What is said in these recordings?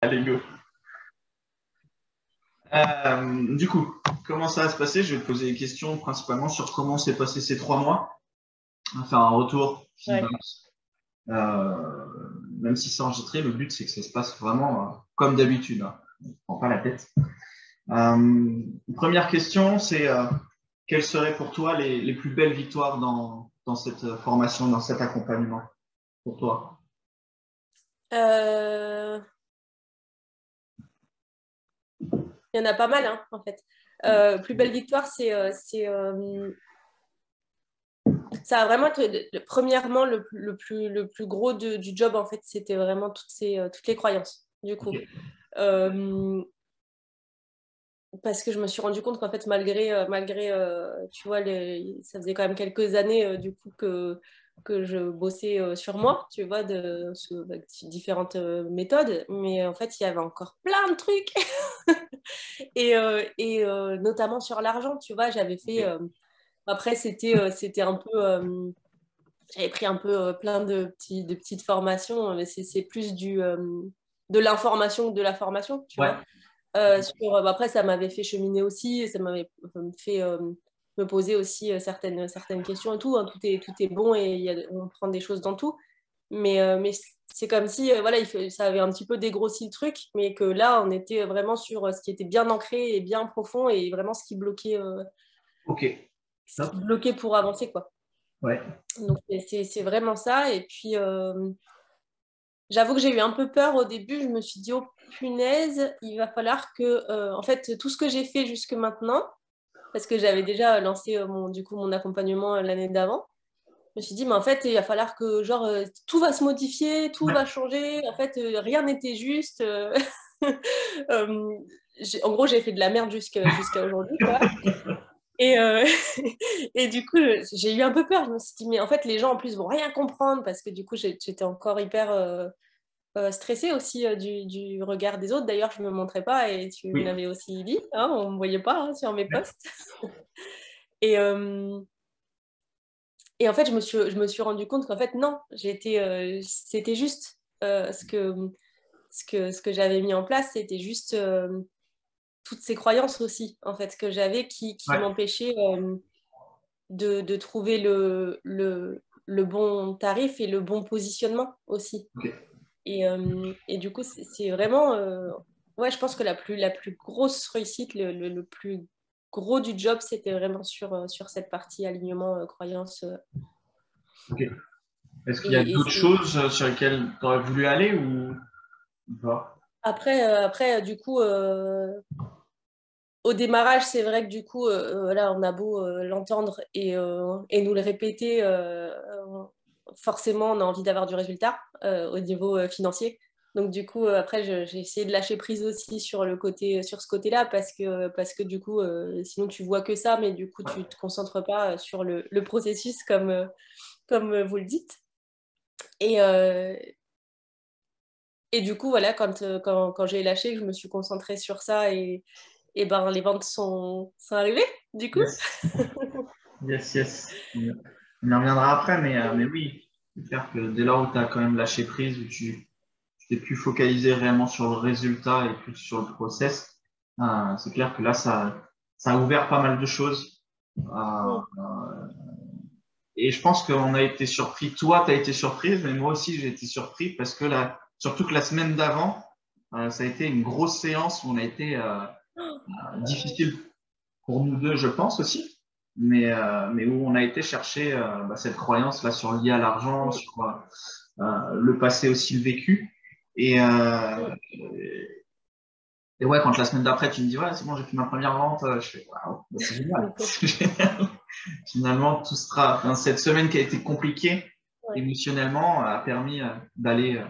Allez, go. Du coup, comment ça va se passer? Je vais te poser des questions principalement sur comment s'est passé ces 3 mois. On va faire un retour, feedback. Ouais. Euh, Même si c'est enregistré, le but c'est que ça se passe vraiment comme d'habitude, hein. On ne prend pas la tête. Première question, c'est quelles seraient pour toi les plus belles victoires dans cette formation, dans cet accompagnement pour toi? Euh, Il y en a pas mal, hein, en fait. Plus belle victoire, ça a vraiment été, premièrement, le plus gros du job, en fait, c'était vraiment toutes les croyances, du coup. Ok. Euh, Parce que je me suis rendu compte qu'en fait, malgré tu vois, ça faisait quand même quelques années, du coup, que je bossais sur moi, tu vois, avec différentes méthodes, mais en fait, il y avait encore plein de trucs. Et notamment sur l'argent, tu vois, j'avais fait. Ok. Après, c'était un peu. J'avais pris un peu plein de petites formations, mais c'est plus de l'information que de la formation, tu Ouais. vois. Après, ça m'avait fait cheminer aussi, ça m'avait fait me poser aussi certaines questions et tout, hein. Tout est bon et on prend des choses dans tout. Mais c'est comme si voilà, ça avait un petit peu dégrossi le truc, mais que là, on était vraiment sur ce qui était bien ancré et bien profond et vraiment Ok. ce Top. qui bloquait pour avancer, quoi. Ouais. Donc, c'est vraiment ça. Et puis, j'avoue que j'ai eu un peu peur au début. Je me suis dit, oh punaise, il va falloir que, en fait, tout ce que j'ai fait jusque maintenant, parce que j'avais déjà lancé du coup, mon accompagnement l'année d'avant, je me suis dit, mais en fait, il va falloir que, genre, tout va se modifier, tout va Ouais. changer. En fait, rien n'était juste. Euh, En gros, j'ai fait de la merde jusqu'à aujourd'hui, quoi. Et, et du coup, j'ai eu un peu peur. Je me suis dit, mais en fait, les gens en plus vont rien comprendre parce que du coup, j'étais encore hyper stressée aussi du regard des autres. D'ailleurs, je ne me montrais pas et tu me Oui. l'avais aussi dit, hein, on ne me voyait pas hein, sur mes posts. Et, euh, et en fait, je me suis rendu compte qu'en fait, non, c'était juste ce que j'avais mis en place, c'était juste toutes ces croyances aussi, en fait, que j'avais qui Ouais. m'empêchaient de trouver le bon tarif et le bon positionnement aussi. Ok. Et du coup, c'est vraiment, ouais, je pense que la plus grosse réussite, le plus gros du job, c'était vraiment sur cette partie alignement, croyance. Ok. Est-ce qu'il y a Et d'autres choses sur lesquelles tu aurais voulu aller ou pas? après, du coup, au démarrage, c'est vrai que du coup, là, on a beau l'entendre et nous le répéter, forcément, on a envie d'avoir du résultat au niveau financier. Donc, du coup, après, j'ai essayé de lâcher prise aussi sur ce côté-là parce que du coup, sinon, tu vois que ça, mais du coup, tu te concentres pas sur le processus comme vous le dites. Et, euh, et du coup, voilà, quand j'ai lâché, que je me suis concentrée sur ça et ben, les ventes sont arrivées, du coup. Yes. Yes, yes. On y reviendra après, mais oui, c'est clair que dès lors où tu as quand même lâché prise, où tu t'es plus focalisé réellement sur le résultat et plus sur le process, c'est clair que là, ça a ouvert pas mal de choses. Mm. Et je pense qu'on a été surpris. Toi, tu as été surprise, mais moi aussi, j'ai été surpris parce que là, surtout que la semaine d'avant, ça a été une grosse séance où on a été difficile pour nous deux, je pense aussi, mais où on a été chercher cette croyance-là sur liée à l'argent, Mm. sur le passé aussi, le vécu. Et, Mm. et ouais, quand la semaine d'après, tu me dis, ouais, c'est bon, j'ai fait ma première vente, je fais, waouh, bah, c'est génial. C'est génial. Finalement, enfin, cette semaine qui a été compliquée Ouais. émotionnellement a permis d'aller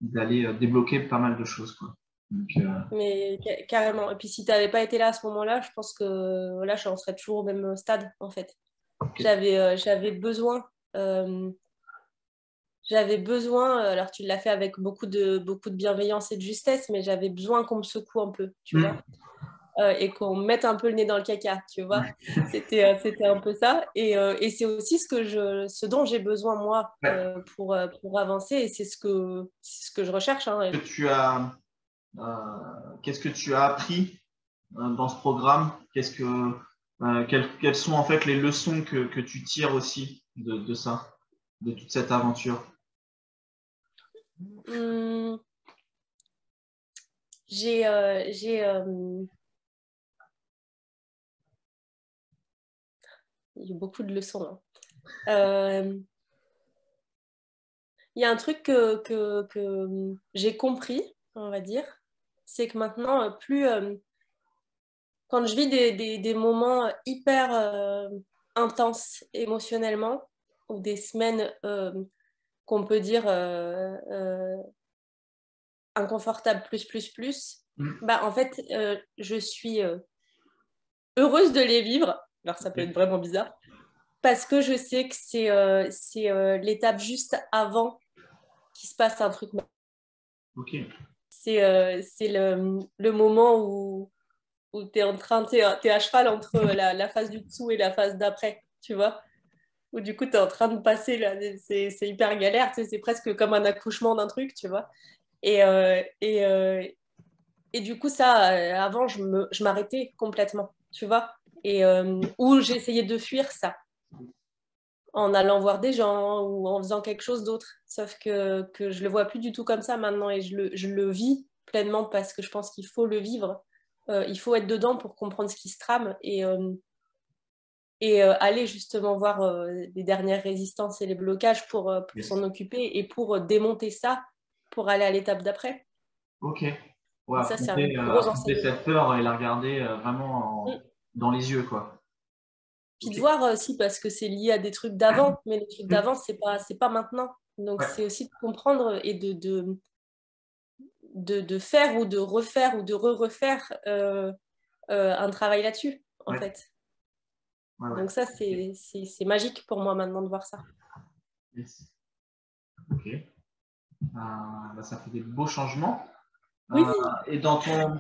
débloquer pas mal de choses, quoi. Donc, Mais carrément. Et puis si tu n'avais pas été là à ce moment-là, je pense que là, j'en serais toujours au même stade, en fait. ok. J'avais besoin, euh, j'avais besoin, alors tu l'as fait avec beaucoup de bienveillance et de justesse, mais j'avais besoin qu'on me secoue un peu, tu vois, Mm. et qu'on me mette un peu le nez dans le caca, tu vois. Ouais. C'était un peu ça. Et c'est aussi ce dont j'ai besoin, moi, Ouais. pour avancer, et c'est ce que je recherche, hein. Que tu as Qu'est-ce que tu as appris dans ce programme? Quelles sont en fait les leçons que tu tires aussi de ça, de toute cette aventure? J'ai il y a beaucoup de leçons. Il y a un truc que j'ai compris, on va dire, c'est que maintenant, quand je vis des moments hyper intenses émotionnellement, ou des semaines qu'on peut dire inconfortables bah, en fait, je suis heureuse de les vivre. Alors, ça peut être vraiment bizarre. Parce que je sais que c'est l'étape juste avant qu'il se passe un truc. Ok. C'est le moment où tu es t'es à cheval entre la phase du dessous et la phase d'après, tu vois. Où du coup, tu es en train de passer, là, c'est hyper galère, tu sais, c'est presque comme un accouchement d'un truc, tu vois. Et du coup, ça, avant, je m'arrêtais complètement, tu vois. Ou j'essayais de fuir ça en allant voir des gens ou en faisant quelque chose d'autre. Sauf que je le vois plus du tout comme ça maintenant et je le vis pleinement parce que je pense qu'il faut le vivre. Il faut être dedans pour comprendre ce qui se trame et aller justement voir les dernières résistances et les blocages pour s'en occuper et pour démonter ça pour aller à l'étape d'après. Ok. Ouais, Et ça, c'est un gros affronter enseignement. cette peur et la regarder vraiment Mm. dans les yeux, quoi. Puis Ok. de voir aussi parce que c'est lié à des trucs d'avant, mais les trucs Mm. d'avant, c'est pas maintenant. Donc Ouais. c'est aussi de comprendre et de faire ou de refaire ou de re-refaire un travail là-dessus, en Ouais. fait. Ouais, ouais. Donc ça, Ok. c'est magique pour moi maintenant de voir ça. Yes. Ok. Bah, ça fait des beaux changements. Oui, Et dans ton,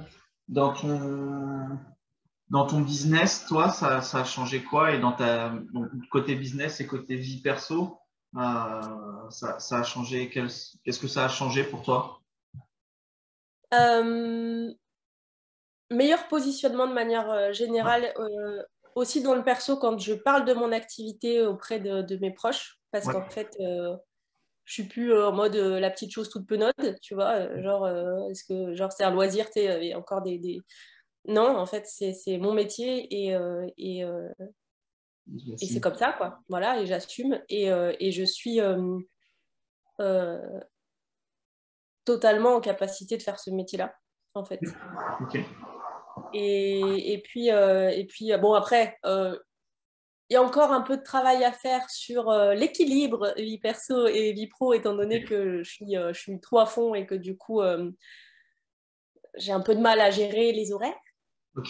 dans ton business, toi, ça a changé quoi? Et donc, côté business et côté vie perso, ça a changé. Qu'est-ce que ça a changé pour toi? euh, meilleur positionnement de manière Ouais. générale, aussi dans le perso quand je parle de mon activité auprès de mes proches, parce Ouais. qu'en fait, je suis plus en mode la petite chose toute penaude, tu vois, genre, est-ce que genre c'est un loisir, tu sais, il y a encore Non, en fait, c'est mon métier et c'est comme ça, quoi. Voilà, et j'assume et je suis euh, totalement en capacité de faire ce métier-là, en fait. Ok. Et puis bon, après, il y a encore un peu de travail à faire sur l'équilibre vie perso et vie pro, étant donné que je suis trop à fond et que du coup, j'ai un peu de mal à gérer les horaires. Ok.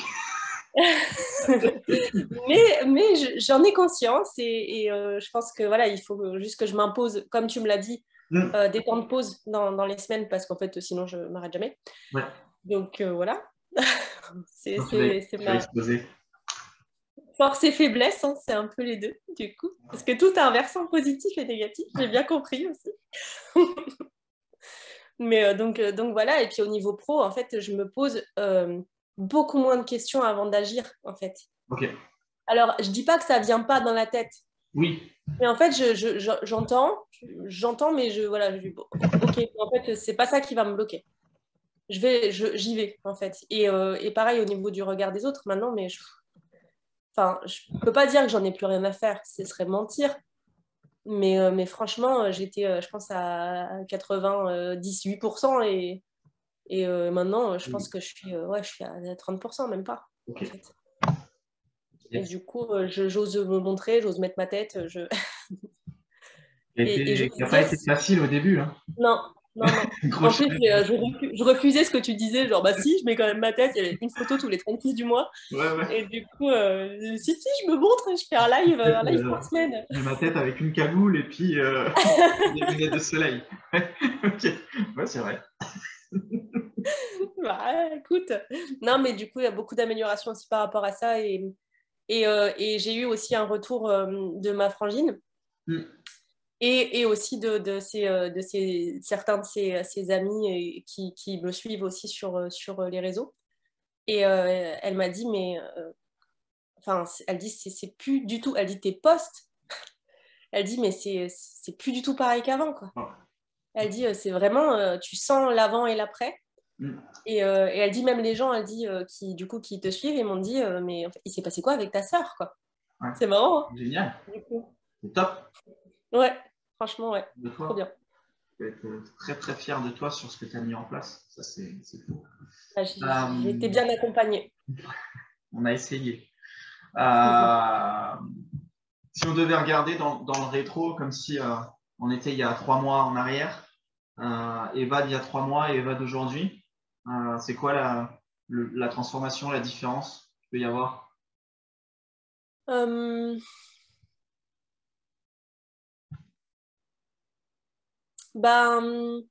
Mais j'en ai conscience et je pense que voilà, il faut juste que je m'impose, comme tu me l'as dit, Mm. des temps de pause dans les semaines parce qu'en fait, sinon, je m'arrête jamais. Ouais. Donc voilà, Donc, c'est tu vas ma exploser. force et faiblesse, hein, c'est un peu les deux, du coup. Parce que tout a un versant positif et négatif, j'ai bien compris aussi. Mais donc voilà, et puis au niveau pro, en fait, je me pose beaucoup moins de questions avant d'agir, en fait. Ok. Alors, je dis pas que ça vient pas dans la tête, Oui. mais en fait, j'entends, mais voilà, bon, ok, en fait, c'est pas ça qui va me bloquer. J'y vais, en fait. Et pareil au niveau du regard des autres, maintenant, enfin, je peux pas dire que j'en ai plus rien à faire, ce serait mentir. Mais franchement, j'étais, je pense, à 98% et maintenant, je pense que je suis à 30%, même pas, Ok. en fait. Et Yes. du coup, j'ose me montrer, j'ose mettre ma tête, et Qui j'ose n'a pas dire été facile au début, hein. non, non, non. Gros En plus, challenge. je refusais ce que tu disais, genre, bah si, je mets quand même ma tête, il y avait une photo tous les 36 du mois. Ouais, ouais. Et du coup, si, je me montre, je fais un live par semaine. J'ai ma tête avec une cagoule et puis des lunettes de soleil. Ok. Ouais, c'est vrai. Bah, écoute. Non, mais du coup, il y a beaucoup d'améliorations aussi par rapport à ça. Et j'ai eu aussi un retour de ma frangine. Mm. Et aussi certains de ses amis qui me suivent aussi sur les réseaux. Et elle m'a dit, mais enfin, elle dit, c'est plus du tout. Elle dit, tes posts, elle dit, mais c'est plus du tout pareil qu'avant, quoi. Oh. Elle dit, c'est vraiment, tu sens l'avant et l'après. Et elle dit, même les gens, elle dit, qui te suivent, ils m'ont dit, mais en fait, il s'est passé quoi avec ta sœur, quoi. Ouais. C'est marrant, hein, Génial. du coup. C'est top. Ouais, franchement, ouais. De Trop toi. bien. Je peux être très très fier de toi sur ce que tu as mis en place. Ça, c'est fou. Ah, j'ai été bien accompagnée. On a essayé. Si on devait regarder dans le rétro, comme si on était il y a 3 mois en arrière, Eva d'il y a 3 mois et Eva d'aujourd'hui, c'est quoi la transformation, la différence qu'il peut y avoir? Ben,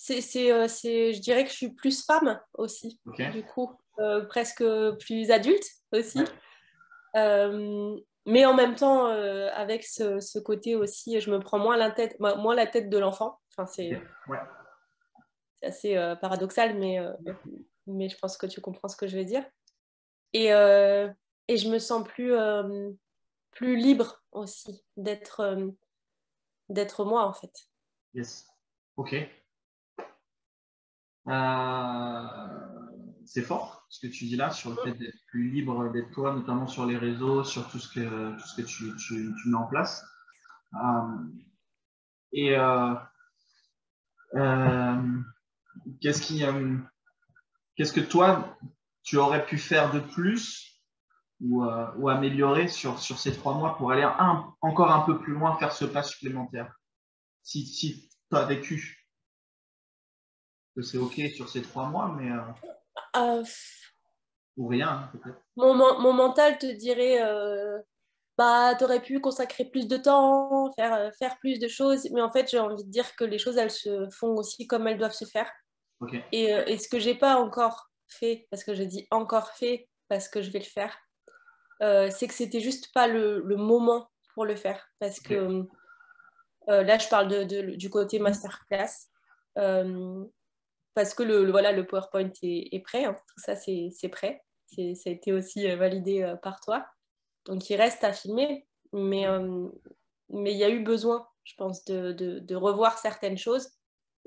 je dirais que je suis plus femme aussi, Ok. du coup, presque plus adulte aussi. Ouais. Mais en même temps, avec ce côté aussi, je me prends moins la tête de l'enfant. Enfin, Ok. Ouais. c'est assez paradoxal, mais je pense que tu comprends ce que je veux dire. Et, et je me sens plus libre aussi d'être moi, en fait. Yes. Ok. Euh, c'est fort ce que tu dis là sur le fait d'être plus libre d'être toi, notamment sur les réseaux, sur tout ce que tu mets en place. Euh, et euh, qu'est-ce qui, qu'est-ce que toi, tu aurais pu faire de plus ou améliorer sur ces 3 mois pour aller encore un peu plus loin, faire ce pas supplémentaire? Si tu as vécu que c'est OK sur ces 3 mois, mais Euh, ou rien, hein, peut-être. mon mental te dirait bah, t'aurais pu consacrer plus de temps, faire plus de choses, mais en fait, j'ai envie de dire que les choses, elles se font aussi comme elles doivent se faire. OK. Et ce que j'ai pas encore fait, parce que je dis encore fait, parce que je vais le faire, c'est que c'était juste pas le moment pour le faire. Parce OK. que là, je parle du côté masterclass. Euh, Parce que voilà, le PowerPoint est prêt, hein. Tout ça, c'est prêt. Ça a été aussi validé par toi. Donc, il reste à filmer. Mais il y a eu besoin, je pense, de revoir certaines choses.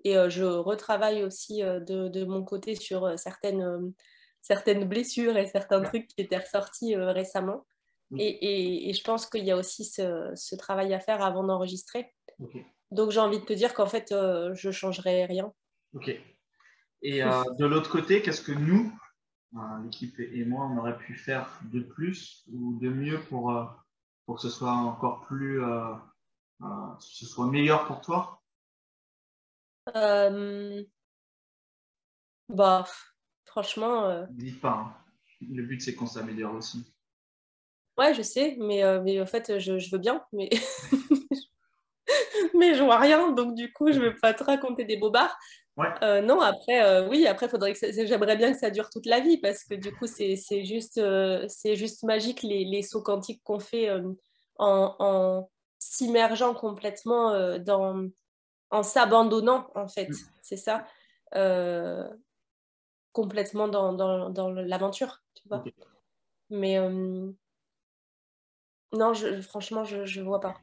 Et je retravaille aussi de mon côté sur certaines blessures et certains trucs qui étaient ressortis récemment. Oui. Et je pense qu'il y a aussi ce travail à faire avant d'enregistrer. OK. Donc, j'ai envie de te dire qu'en fait, je ne changerai rien. OK. Et de l'autre côté, qu'est-ce que nous, l'équipe et moi, on aurait pu faire de plus ou de mieux pour que ce soit encore plus, ce soit meilleur pour toi? Euh, Bah, franchement, N'hésite pas, hein. Le but, c'est qu'on s'améliore aussi. ouais, je sais, mais en fait, je veux bien, mais, mais je vois rien, donc du coup, je vais pas te raconter des bobards. Ouais. Non, après, oui, après, j'aimerais bien que ça dure toute la vie, parce que du coup, c'est juste magique les sauts quantiques qu'on fait en s'immergeant complètement en s'abandonnant, en fait, c'est ça, euh, complètement dans l'aventure, tu vois. OK. Mais non, franchement, je vois pas.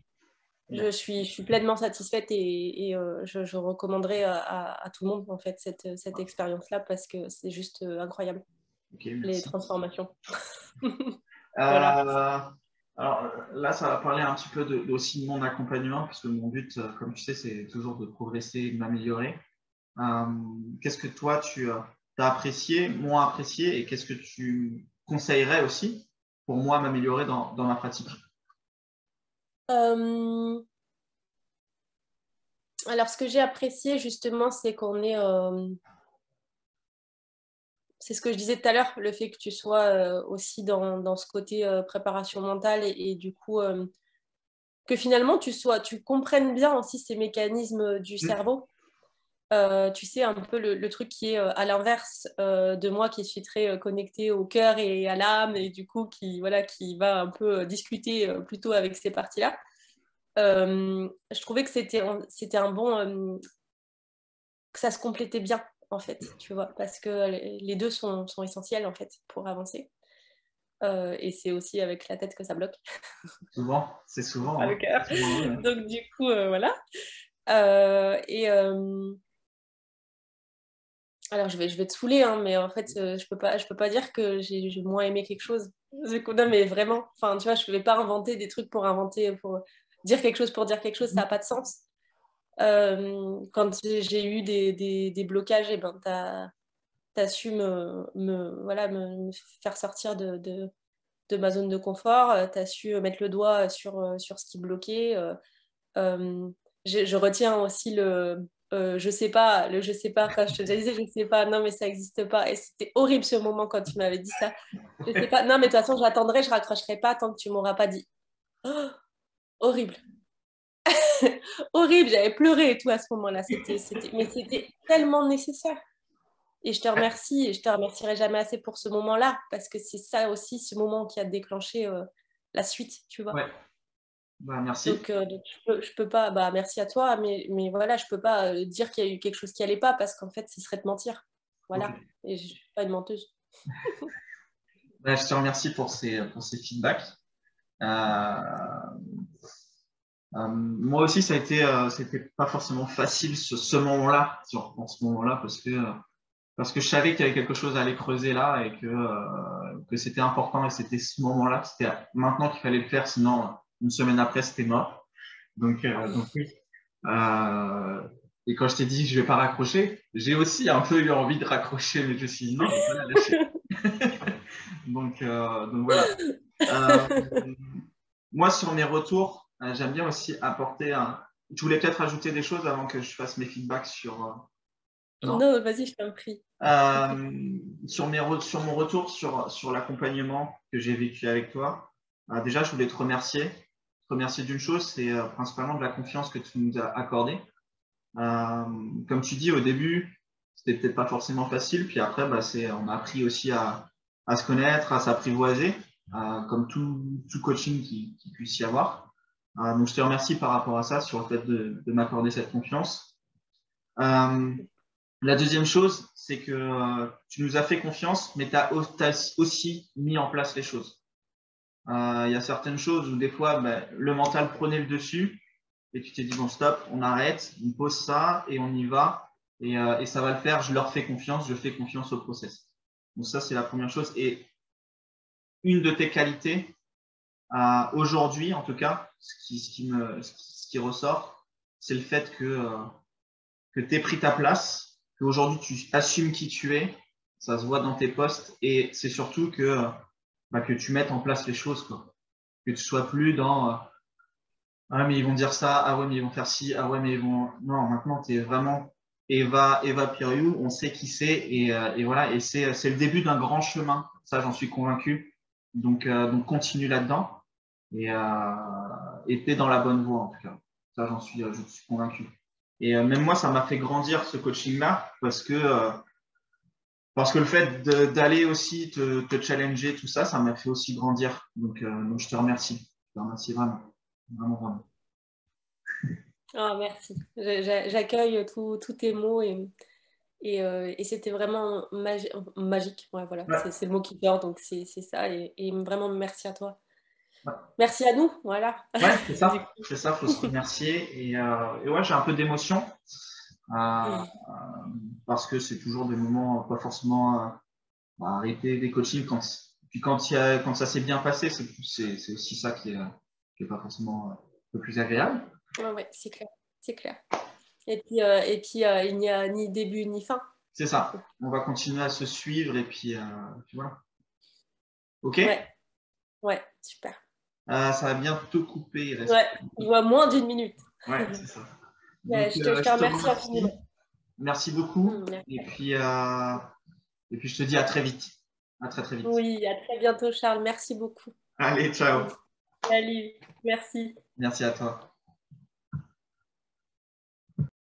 D'accord. Je suis pleinement satisfaite et je recommanderais à tout le monde en fait cette expérience-là parce que c'est juste incroyable, OK, les merci. transformations. Voilà. Euh, alors là, ça va parler un petit peu aussi de mon accompagnement, parce que mon but, comme tu sais, c'est toujours de progresser et de m'améliorer. Qu'est-ce que toi, tu as apprécié, moins apprécié, et qu'est-ce que tu conseillerais aussi pour moi m'améliorer dans ma pratique? Euh, alors, ce que j'ai apprécié justement, c'est c'est ce que je disais tout à l'heure, le fait que tu sois aussi dans ce côté préparation mentale et du coup que finalement tu comprennes bien aussi ces mécanismes du cerveau tu sais, un peu le truc qui est à l'inverse de moi qui suis très connectée au cœur et à l'âme et du coup voilà, qui va un peu discuter plutôt avec ces parties-là. Je trouvais que c'était un bon... que ça se complétait bien, en fait, tu vois, parce que les deux sont essentiels, en fait, pour avancer. Et c'est aussi avec la tête que ça bloque. Souvent, c'est souvent. Pas le Hein. cœur. Souvent, ouais. Donc, du coup, voilà. Et alors, je vais te saouler, hein, mais en fait, je peux pas dire que j'ai moins aimé quelque chose. Du coup, non, mais vraiment, enfin, tu vois, je ne vais pas inventer des trucs pour inventer, pour dire quelque chose pour dire quelque chose, ça n'a pas de sens. Quand j'ai eu des blocages, et ben, t'as su voilà, me faire sortir de ma zone de confort, t'as su mettre le doigt sur ce qui bloquait. Euh, je retiens aussi je sais pas, le je sais pas, quand je te disais je sais pas, non mais ça n'existe pas. Et c'était horrible ce moment quand tu m'avais dit ça. Je sais pas, non mais de toute façon j'attendrai, je raccrocherai pas tant que tu m'auras pas dit. Oh, horrible. Horrible, j'avais pleuré et tout à ce moment-là. Mais c'était tellement nécessaire. Et je te remercie, et je te remercierai jamais assez pour ce moment-là, parce que c'est ça aussi, ce moment qui a déclenché la suite, tu vois. Ouais. Bah, merci. Donc, je peux pas, bah merci à toi, mais voilà, je peux pas dire qu'il y a eu quelque chose qui allait pas, parce qu'en fait, ce serait te mentir. Ok. Voilà. Et je suis pas une menteuse. Bah, je te remercie pour ces feedbacks. Euh, moi aussi, c'était pas forcément facile ce moment-là, si on reprend ce moment-là, parce que je savais qu'il y avait quelque chose à aller creuser là et que c'était important et c'était ce moment-là, c'était maintenant qu'il fallait le faire, sinon une semaine après, c'était mort. Donc oui. Euh, et quand je t'ai dit que je vais pas raccrocher, j'ai aussi un peu eu envie de raccrocher, mais je me suis dit non, je vais pas la lâcher. Donc voilà. Euh, Moi, sur mes retours, j'aime bien aussi apporter un. Tu voulais peut-être ajouter des choses avant que je fasse mes feedbacks sur. Non. Non, vas-y, je t'en prie. Je t'en prie. Sur mon retour sur l'accompagnement que j'ai vécu avec toi, déjà, je voulais te remercier. Te remercier d'une chose, c'est principalement de la confiance que tu nous as accordée. Comme tu dis au début, c'était peut-être pas forcément facile, puis après, bah, on a appris aussi à se connaître, à s'apprivoiser, comme tout coaching qui puisse y avoir. Donc, je te remercie par rapport à ça, sur le fait de m'accorder cette confiance. Euh, la deuxième chose, c'est que tu nous as fait confiance, mais tu as aussi mis en place les choses. Il y a certaines choses où des fois, ben, le mental prenait le dessus et tu t'es dit, bon, stop, on arrête, on pose ça et on y va. Et ça va le faire, je leur fais confiance, je fais confiance au process. Donc ça, c'est la première chose. Et une de tes qualités, aujourd'hui en tout cas, ce qui ressort, c'est le fait que tu aies pris ta place, qu'aujourd'hui tu assumes qui tu es, ça se voit dans tes posts et c'est surtout que tu mettes en place les choses, quoi. Que tu sois plus dans ah mais ils vont dire ça, ah ouais mais ils vont faire ci, ah ouais mais ils vont. Non, maintenant tu es vraiment Eva Piriou, on sait qui c'est et voilà, et c'est le début d'un grand chemin, ça j'en suis convaincu. Donc continue là-dedans et t'es dans la bonne voie en tout cas. Ça je suis convaincu. Et même moi, ça m'a fait grandir ce coaching-là parce que le fait d'aller aussi te challenger, tout ça, ça m'a fait aussi grandir. Donc je te remercie. Je te remercie vraiment. Vraiment, vraiment. Ah, merci. J'accueille tous tes mots et c'était vraiment magique. Ouais, voilà, Ouais, c'est le mot qui sort, donc c'est ça. Et vraiment, merci à toi. ouais. Merci à nous, voilà. Ouais, c'est Du ça. C'est ça, faut se remercier. Et ouais, j'ai un peu d'émotion parce que c'est toujours des moments pas forcément arrêter des coachings quand ça s'est bien passé, c'est aussi ça qui est pas forcément le plus agréable. Ouais, ouais, c'est clair, c'est clair. Et puis il n'y a ni début ni fin. C'est ça. On va continuer à se suivre puis voilà. Ok. Ouais, ouais, super. Ça va bientôt couper. Il reste. Ouais, je vois moins d'une minute. Ouais, c'est ça. Ouais, Donc je te je te remercie remercie. infiniment. Merci beaucoup. Merci. Et puis je te dis à très vite. À très très vite. Oui, à très bientôt, Charles. Merci beaucoup. Allez, ciao. Salut, merci. Merci à toi.